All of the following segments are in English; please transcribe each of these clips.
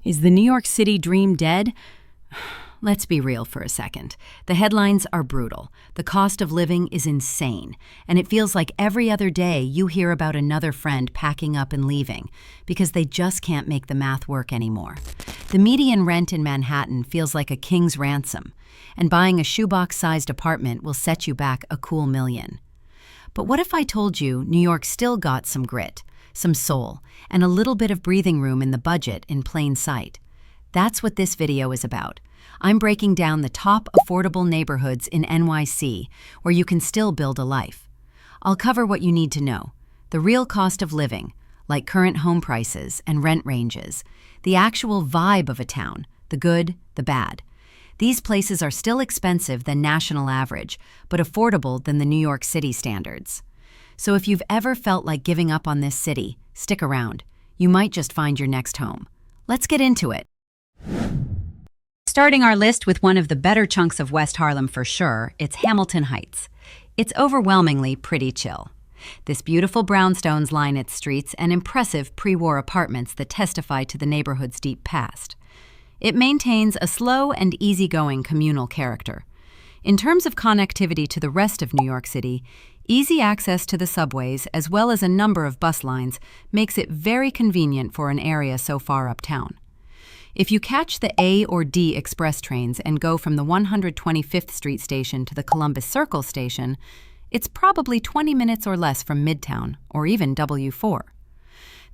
Is the New York City dream dead? Let's be real for a second. The headlines are brutal. The cost of living is insane. And it feels like every other day you hear about another friend packing up and leaving because they just can't make the math work anymore. The median rent in Manhattan feels like a king's ransom, and buying a shoebox-sized apartment will set you back a cool million. But what if I told you New York still got some grit, some soul, and a little bit of breathing room in the budget in plain sight? That's what this video is about. I'm breaking down the top affordable neighborhoods in NYC where you can still build a life. I'll cover what you need to know: the real cost of living, like current home prices and rent ranges, the actual vibe of a town, the good, the bad. These places are still expensive than national average, but affordable than the New York City standards. So if you've ever felt like giving up on this city, stick around. You might just find your next home. Let's get into it. Starting our list with one of the better chunks of West Harlem for sure, it's Hamilton Heights. It's overwhelmingly pretty chill. This beautiful brownstones line its streets and impressive pre-war apartments that testify to the neighborhood's deep past. It maintains a slow and easygoing communal character. In terms of connectivity to the rest of New York City, easy access to the subways as well as a number of bus lines makes it very convenient for an area so far uptown. If you catch the A or D express trains and go from the 125th Street station to the Columbus Circle station, it's probably 20 minutes or less from Midtown, or even W4.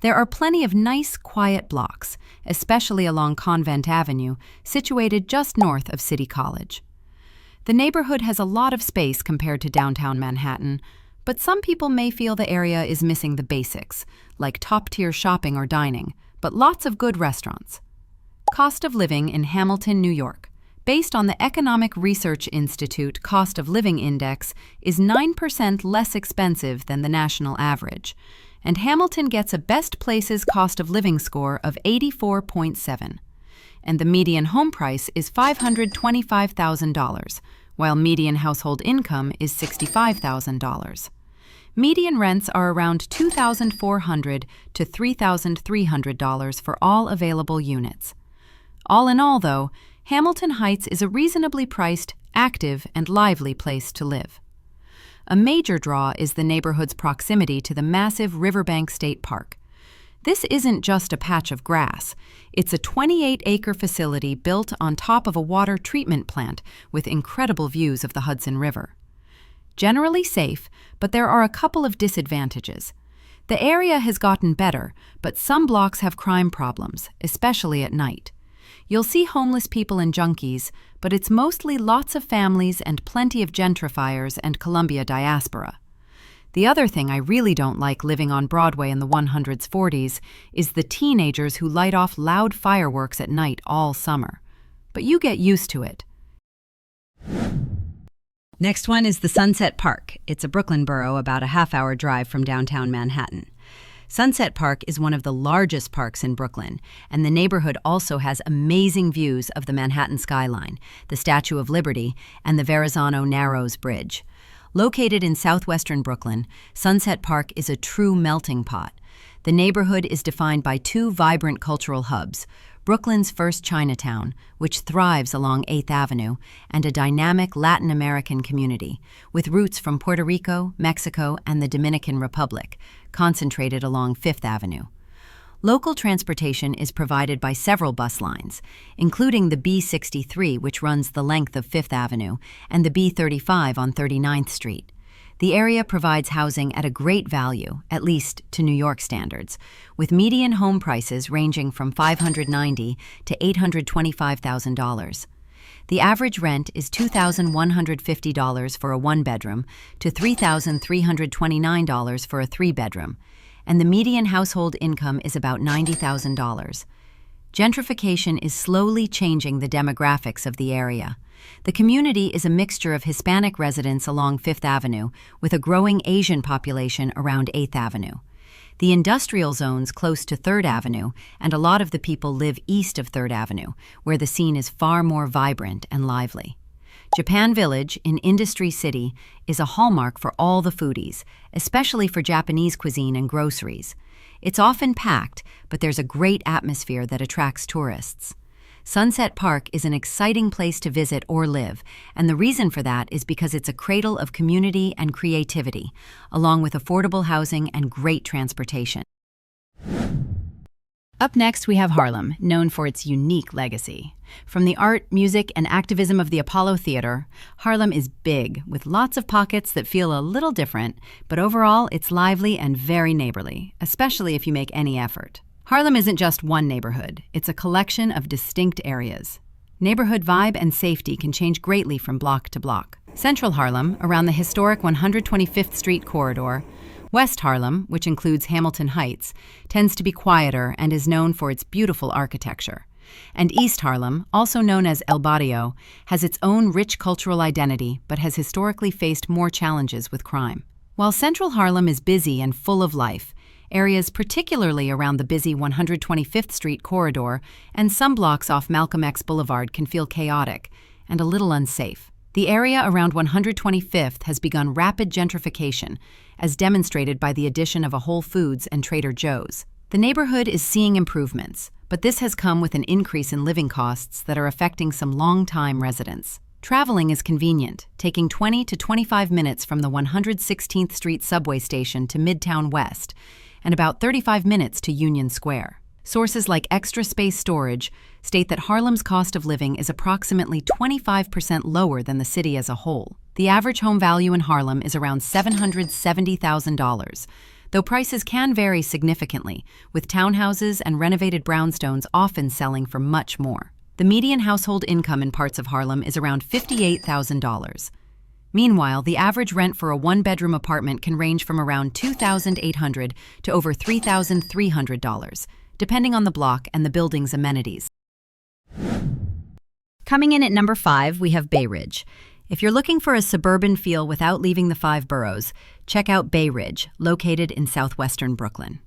There are plenty of nice, quiet blocks, especially along Convent Avenue, situated just north of City College. The neighborhood has a lot of space compared to downtown Manhattan, but some people may feel the area is missing the basics, like top-tier shopping or dining, but lots of good restaurants. Cost of living in Hamilton, New York, based on the Economic Research Institute Cost of Living Index, is 9% less expensive than the national average, and Hamilton gets a Best Places cost of living score of 84.7. And the median home price is $525,000, while median household income is $65,000. Median rents are around $2,400 to $3,300 for all available units. All in all, though, Hamilton Heights is a reasonably priced, active, and lively place to live. A major draw is the neighborhood's proximity to the massive Riverbank State Park. This isn't just a patch of grass. It's a 28-acre facility built on top of a water treatment plant with incredible views of the Hudson River. Generally safe, but there are a couple of disadvantages. The area has gotten better, but some blocks have crime problems, especially at night. You'll see homeless people and junkies, but it's mostly lots of families and plenty of gentrifiers and Columbia diaspora. The other thing I really don't like living on Broadway in the 140s is the teenagers who light off loud fireworks at night all summer. But you get used to it. Next one is the Sunset Park. It's a Brooklyn borough about a half-hour drive from downtown Manhattan. Sunset Park is one of the largest parks in Brooklyn, and the neighborhood also has amazing views of the Manhattan skyline, the Statue of Liberty, and the Verrazano Narrows Bridge. Located in southwestern Brooklyn, Sunset Park is a true melting pot. The neighborhood is defined by two vibrant cultural hubs: Brooklyn's first Chinatown, which thrives along 8th Avenue, and a dynamic Latin American community, with roots from Puerto Rico, Mexico, and the Dominican Republic, concentrated along 5th Avenue. Local transportation is provided by several bus lines, including the B63, which runs the length of 5th Avenue, and the B35 on 39th Street. The area provides housing at a great value, at least to New York standards, with median home prices ranging from $590,000 to $825,000. The average rent is $2,150 for a one-bedroom to $3,329 for a three-bedroom, and the median household income is about $90,000. Gentrification is slowly changing the demographics of the area. The community is a mixture of Hispanic residents along 5th Avenue with a growing Asian population around 8th Avenue. The industrial zone's close to 3rd Avenue, and a lot of the people live east of 3rd Avenue, where the scene is far more vibrant and lively. Japan Village in Industry City is a hallmark for all the foodies, especially for Japanese cuisine and groceries. It's often packed, but there's a great atmosphere that attracts tourists. Sunset Park is an exciting place to visit or live, and the reason for that is because it's a cradle of community and creativity, along with affordable housing and great transportation. Up next, we have Harlem, known for its unique legacy. From the art, music, and activism of the Apollo Theater, Harlem is big, with lots of pockets that feel a little different, but overall, it's lively and very neighborly, especially if you make any effort. Harlem isn't just one neighborhood, it's a collection of distinct areas. Neighborhood vibe and safety can change greatly from block to block. Central Harlem, around the historic 125th Street corridor. West Harlem, which includes Hamilton Heights, tends to be quieter and is known for its beautiful architecture. And East Harlem, also known as El Barrio, has its own rich cultural identity but has historically faced more challenges with crime. While Central Harlem is busy and full of life, areas particularly around the busy 125th Street corridor and some blocks off Malcolm X Boulevard can feel chaotic and a little unsafe. The area around 125th has begun rapid gentrification, as demonstrated by the addition of a Whole Foods and Trader Joe's. The neighborhood is seeing improvements, but this has come with an increase in living costs that are affecting some long-time residents. Traveling is convenient, taking 20 to 25 minutes from the 116th Street subway station to Midtown West, and about 35 minutes to Union Square. Sources like Extra Space Storage state that Harlem's cost of living is approximately 25% lower than the city as a whole. The average home value in Harlem is around $770,000, though prices can vary significantly, with townhouses and renovated brownstones often selling for much more. The median household income in parts of Harlem is around $58,000. Meanwhile, the average rent for a one-bedroom apartment can range from around $2,800 to over $3,300, depending on the block and the building's amenities. Coming in at number 5, we have Bay Ridge. If you're looking for a suburban feel without leaving the 5 boroughs, check out Bay Ridge, located in southwestern Brooklyn.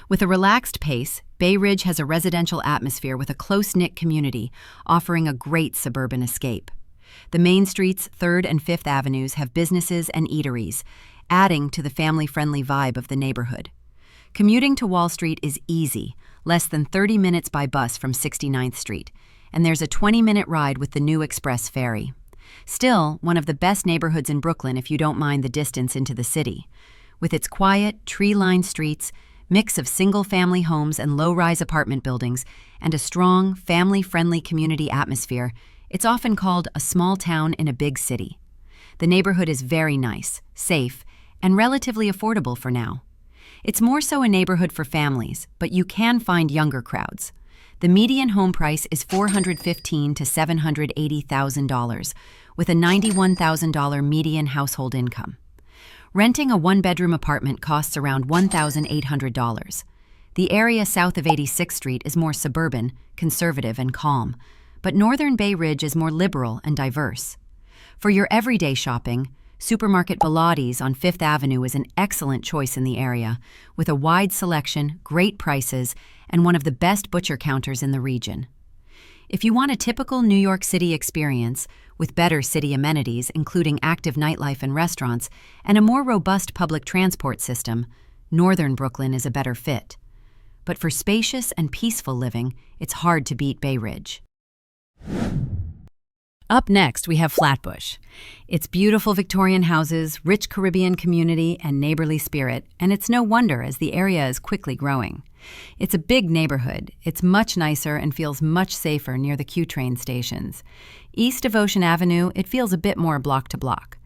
With a relaxed pace, Bay Ridge has a residential atmosphere with a close-knit community, offering a great suburban escape. The main streets, 3rd and 5th Avenues, have businesses and eateries, adding to the family-friendly vibe of the neighborhood. Commuting to Wall Street is easy, less than 30 minutes by bus from 69th Street, and there's a 20-minute ride with the new express ferry. Still, one of the best neighborhoods in Brooklyn if you don't mind the distance into the city. With its quiet, tree-lined streets, mix of single-family homes and low-rise apartment buildings, and a strong, family-friendly community atmosphere, it's often called a small town in a big city. The neighborhood is very nice, safe, and relatively affordable for now. It's more so a neighborhood for families, but you can find younger crowds. The median home price is $415,000 to $780,000, with a $91,000 median household income. Renting a one-bedroom apartment costs around $1,800. The area south of 86th Street is more suburban, conservative, and calm, but Northern Bay Ridge is more liberal and diverse. For your everyday shopping, Supermarket Bilottti's on 5th Avenue is an excellent choice in the area, with a wide selection, great prices, and one of the best butcher counters in the region. If you want a typical New York City experience, with better city amenities including active nightlife and restaurants, and a more robust public transport system, Northern Brooklyn is a better fit. But for spacious and peaceful living, it's hard to beat Bay Ridge. Up next, we have Flatbush. It's beautiful Victorian houses, rich Caribbean community, and neighborly spirit, and it's no wonder as the area is quickly growing. It's a big neighborhood. It's much nicer and feels much safer near the Q train stations. East of Ocean Avenue, it feels a bit more block to block.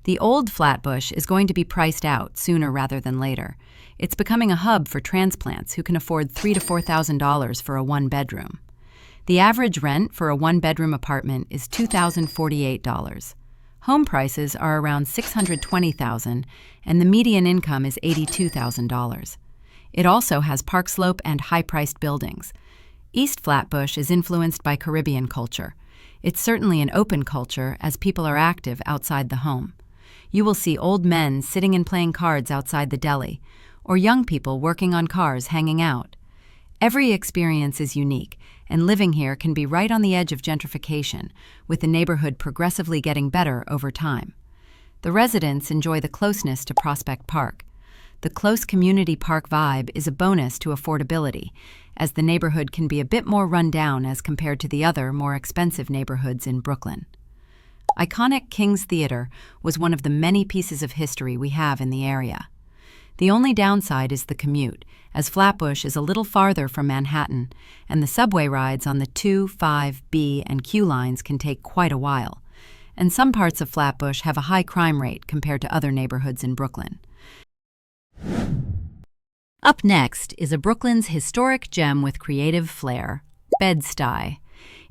The old Flatbush is going to be priced out sooner rather than later. It's becoming a hub for transplants who can afford $3,000 to $4,000 for a one-bedroom. The average rent for a one-bedroom apartment is $2,048. Home prices are around $620,000, and the median income is $82,000. It also has park slope and high-priced buildings. East Flatbush is influenced by Caribbean culture. It's certainly an open culture as people are active outside the home. You will see old men sitting and playing cards outside the deli, or young people working on cars hanging out. Every experience is unique, and living here can be right on the edge of gentrification, with the neighborhood progressively getting better over time. The residents enjoy the closeness to Prospect Park. The close community park vibe is a bonus to affordability, as the neighborhood can be a bit more run down as compared to the other, more expensive neighborhoods in Brooklyn. Iconic King's Theater was one of the many pieces of history we have in the area. The only downside is the commute, as Flatbush is a little farther from Manhattan, and the subway rides on the 2, 5, B, and Q lines can take quite a while. And some parts of Flatbush have a high crime rate compared to other neighborhoods in Brooklyn. Up next is a Brooklyn's historic gem with creative flair, Bed-Stuy.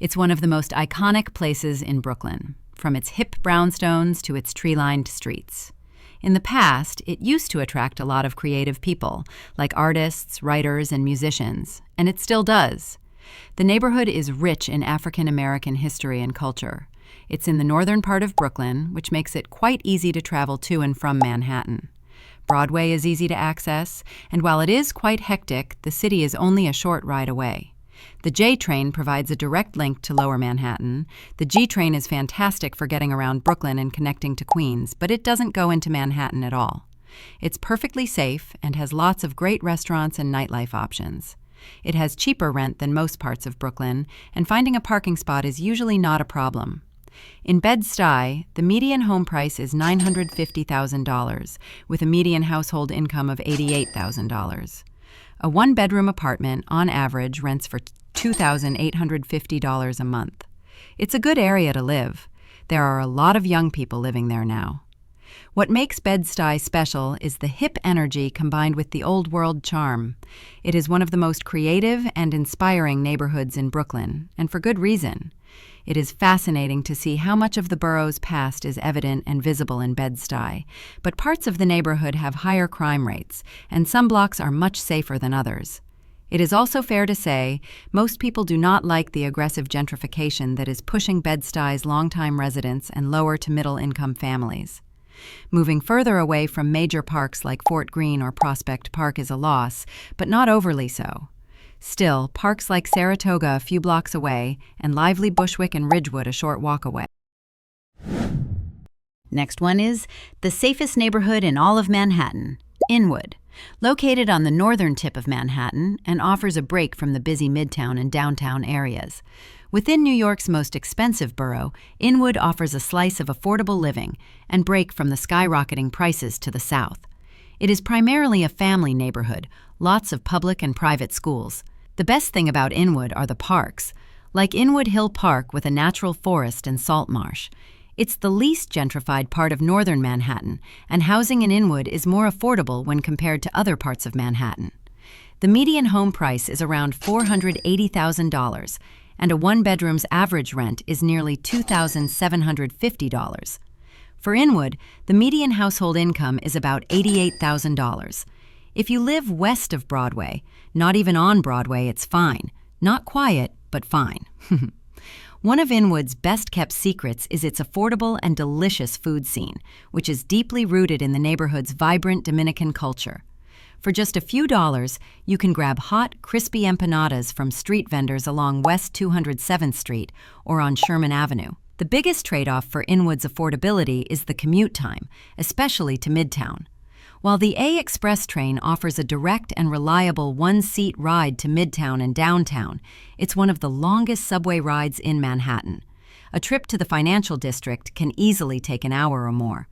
It's one of the most iconic places in Brooklyn, from its hip brownstones to its tree-lined streets. In the past, it used to attract a lot of creative people, like artists, writers, and musicians, and it still does. The neighborhood is rich in African American history and culture. It's in the northern part of Brooklyn, which makes it quite easy to travel to and from Manhattan. Broadway is easy to access, and while it is quite hectic, the city is only a short ride away. The J train provides a direct link to Lower Manhattan. The G train is fantastic for getting around Brooklyn and connecting to Queens, but it doesn't go into Manhattan at all. It's perfectly safe and has lots of great restaurants and nightlife options. It has cheaper rent than most parts of Brooklyn, and finding a parking spot is usually not a problem. In Bed-Stuy, the median home price is $950,000, with a median household income of $88,000. A one-bedroom apartment, on average, rents for $2,850 a month. It's a good area to live. There are a lot of young people living there now. What makes Bed-Stuy special is the hip energy combined with the old-world charm. It is one of the most creative and inspiring neighborhoods in Brooklyn, and for good reason. It is fascinating to see how much of the borough's past is evident and visible in Bed-Stuy, but parts of the neighborhood have higher crime rates, and some blocks are much safer than others. It is also fair to say most people do not like the aggressive gentrification that is pushing Bed-Stuy's longtime residents and lower to middle-income families. Moving further away from major parks like Fort Greene or Prospect Park is a loss, but not overly so. Still, parks like Saratoga a few blocks away and lively Bushwick and Ridgewood a short walk away. Next one is the safest neighborhood in all of Manhattan, Inwood. Located on the northern tip of Manhattan and offers a break from the busy Midtown and downtown areas. Within New York's most expensive borough, Inwood offers a slice of affordable living and break from the skyrocketing prices to the south. It is primarily a family neighborhood, lots of public and private schools. The best thing about Inwood are the parks, like Inwood Hill Park with a natural forest and salt marsh. It's the least gentrified part of northern Manhattan, and housing in Inwood is more affordable when compared to other parts of Manhattan. The median home price is around $480,000, and a one-bedroom's average rent is nearly $2,750. For Inwood, the median household income is about $88,000. If you live west of Broadway, not even on Broadway, it's fine. Not quiet, but fine. One of Inwood's best-kept secrets is its affordable and delicious food scene, which is deeply rooted in the neighborhood's vibrant Dominican culture. For just a few dollars, you can grab hot, crispy empanadas from street vendors along West 207th Street or on Sherman Avenue. The biggest trade-off for Inwood's affordability is the commute time, especially to Midtown. While the A Express train offers a direct and reliable one-seat ride to Midtown and downtown, it's one of the longest subway rides in Manhattan. A trip to the financial district can easily take an hour or more.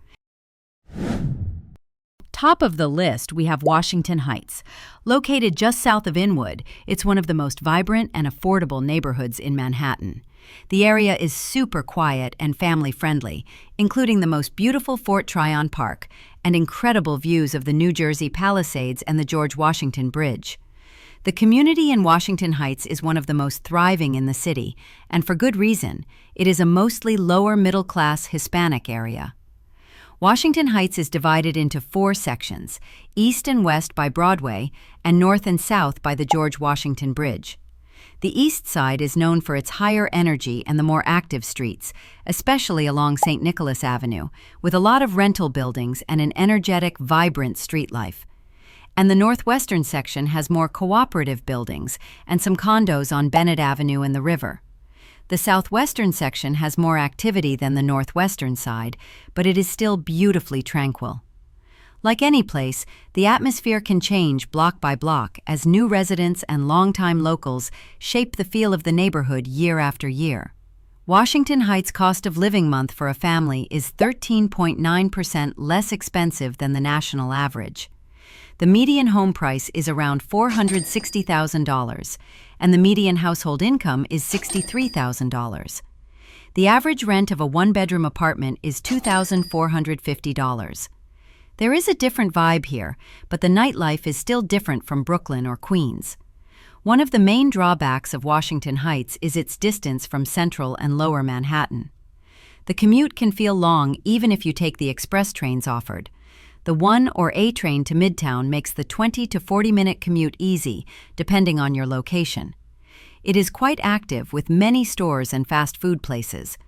Top of the list, we have Washington Heights. Located just south of Inwood, it's one of the most vibrant and affordable neighborhoods in Manhattan. The area is super quiet and family-friendly, including the most beautiful Fort Tryon Park and incredible views of the New Jersey Palisades and the George Washington Bridge. The community in Washington Heights is one of the most thriving in the city, and for good reason. It is a mostly lower-middle-class Hispanic area. Washington Heights is divided into 4 sections, east and west by Broadway and north and south by the George Washington Bridge. The east side is known for its higher energy and the more active streets, especially along St. Nicholas Avenue, with a lot of rental buildings and an energetic, vibrant street life. And the northwestern section has more cooperative buildings and some condos on Bennett Avenue and the river. The southwestern section has more activity than the northwestern side, but it is still beautifully tranquil. Like any place, the atmosphere can change block by block as new residents and longtime locals shape the feel of the neighborhood year after year. Washington Heights' cost of living month for a family is 13.9% less expensive than the national average. The median home price is around $460,000, and the median household income is $63,000. The average rent of a one-bedroom apartment is $2,450. There is a different vibe here, but the nightlife is still different from Brooklyn or Queens. One of the main drawbacks of Washington Heights is its distance from Central and Lower Manhattan. The commute can feel long even if you take the express trains offered. The 1 or A train to Midtown makes the 20 to 40-minute commute easy, depending on your location. It is quite active with many stores and fast food places.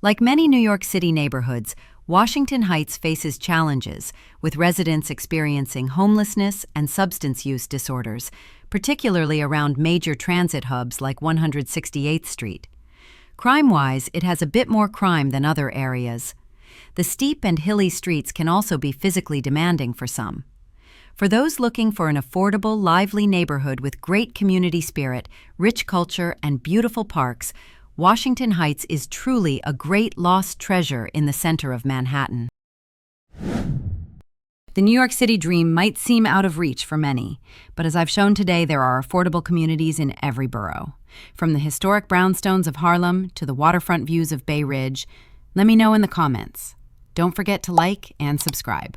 Like many New York City neighborhoods, Washington Heights faces challenges, with residents experiencing homelessness and substance use disorders, particularly around major transit hubs like 168th Street. Crime-wise, it has a bit more crime than other areas. The steep and hilly streets can also be physically demanding for some. For those looking for an affordable, lively neighborhood with great community spirit, rich culture, and beautiful parks, Washington Heights is truly a great lost treasure in the center of Manhattan. The New York City dream might seem out of reach for many, but as I've shown today, there are affordable communities in every borough. From the historic brownstones of Harlem to the waterfront views of Bay Ridge, let me know in the comments. Don't forget to like and subscribe.